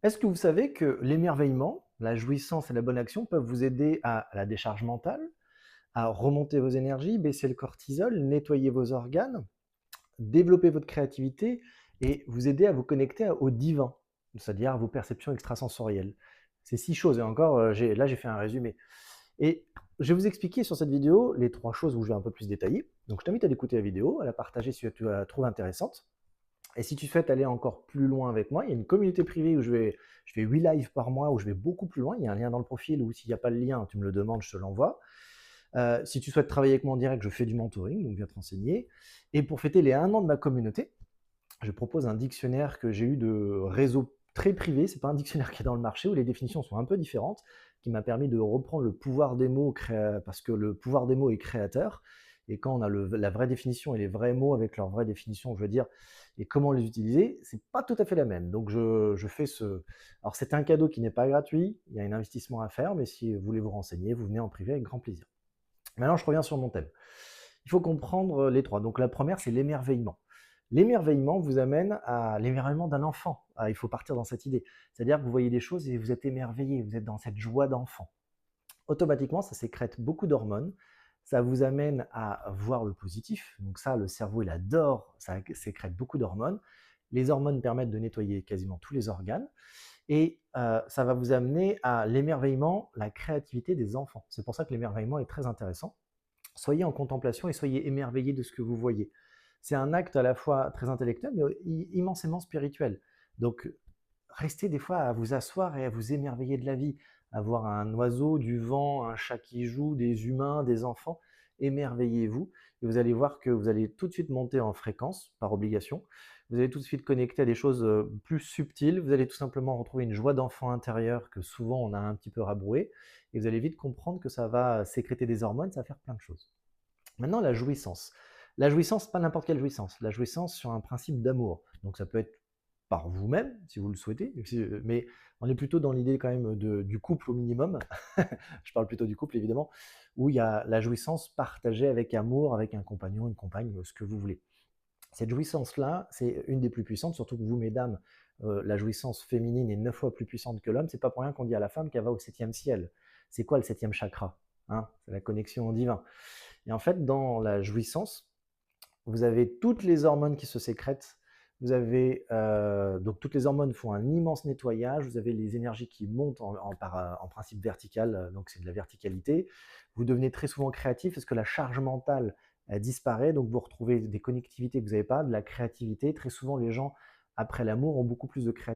Est-ce que vous savez que l'émerveillement, la jouissance et la bonne action peuvent vous aider à la décharge mentale, à remonter vos énergies, baisser le cortisol, nettoyer vos organes, développer votre créativité et vous aider à vous connecter au divin, c'est-à-dire à vos perceptions extrasensorielles? C'est 6 choses et encore, j'ai fait un résumé et je vais vous expliquer sur cette vidéo les 3 choses où je vais un peu plus détailler. Donc je t'invite à écouter la vidéo, à la partager si tu la trouves intéressante. Et si tu souhaites aller encore plus loin avec moi, il y a une communauté privée où je fais 8 lives par mois, où je vais beaucoup plus loin. Il y a un lien dans le profil, ou s'il n'y a pas le lien, tu me le demandes, je te l'envoie. Si tu souhaites travailler avec moi en direct, je fais du mentoring, donc viens te renseigner. Et pour fêter les 1 an de ma communauté, je propose un dictionnaire que j'ai eu de réseau très privé. C'est pas un dictionnaire qui est dans le marché, où les définitions sont un peu différentes, qui m'a permis de reprendre le pouvoir des mots, parce que le pouvoir des mots est créateur. Et quand on a la vraie définition et les vrais mots avec leur vraie définition, je veux dire, et comment les utiliser, c'est pas tout à fait la même. Donc je fais ce... Alors c'est un cadeau qui n'est pas gratuit, il y a un investissement à faire, mais si vous voulez vous renseigner, vous venez en privé avec grand plaisir. Maintenant, je reviens sur mon thème. Il faut comprendre les 3. Donc la première, c'est l'émerveillement. L'émerveillement vous amène à l'émerveillement d'un enfant. Ah, il faut partir dans cette idée. C'est-à-dire que vous voyez des choses et vous êtes émerveillé, vous êtes dans cette joie d'enfant. Automatiquement, ça sécrète beaucoup d'hormones. Ça vous amène à voir le positif. Donc ça, le cerveau, il adore, ça sécrète beaucoup d'hormones. Les hormones permettent de nettoyer quasiment tous les organes. Et ça va vous amener à l'émerveillement, la créativité des enfants. C'est pour ça que l'émerveillement est très intéressant. Soyez en contemplation et soyez émerveillés de ce que vous voyez. C'est un acte à la fois très intellectuel, mais immensément spirituel. Donc, restez des fois à vous asseoir et à vous émerveiller de la vie, à voir un oiseau, du vent, un chat qui joue, des humains, des enfants. Émerveillez-vous et vous allez voir que vous allez tout de suite monter en fréquence par obligation. Vous allez tout de suite connecter à des choses plus subtiles. Vous allez tout simplement retrouver une joie d'enfant intérieur que souvent on a un petit peu rabrouée. Et vous allez vite comprendre que ça va sécréter des hormones, ça va faire plein de choses. Maintenant, la jouissance. La jouissance, pas n'importe quelle jouissance. La jouissance sur un principe d'amour. Donc ça peut être par vous-même, si vous le souhaitez, mais on est plutôt dans l'idée quand même du couple au minimum. Je parle plutôt du couple, évidemment, où il y a la jouissance partagée avec amour, avec un compagnon, une compagne, ce que vous voulez. Cette jouissance-là, c'est une des plus puissantes, surtout que vous, mesdames, la jouissance féminine est 9 fois plus puissante que l'homme. C'est pas pour rien qu'on dit à la femme qu'elle va au 7e ciel. C'est quoi le 7e chakra, hein? C'est la connexion au divin. Et en fait, dans la jouissance, vous avez toutes les hormones qui se sécrètent. Vous avez donc toutes les hormones font un immense nettoyage. Vous avez les énergies qui montent en principe vertical, donc c'est de la verticalité. Vous devenez très souvent créatif parce que la charge mentale elle disparaît, donc vous retrouvez des connectivités que vous n'avez pas, de la créativité. Très souvent, les gens après l'amour ont beaucoup plus de créativité.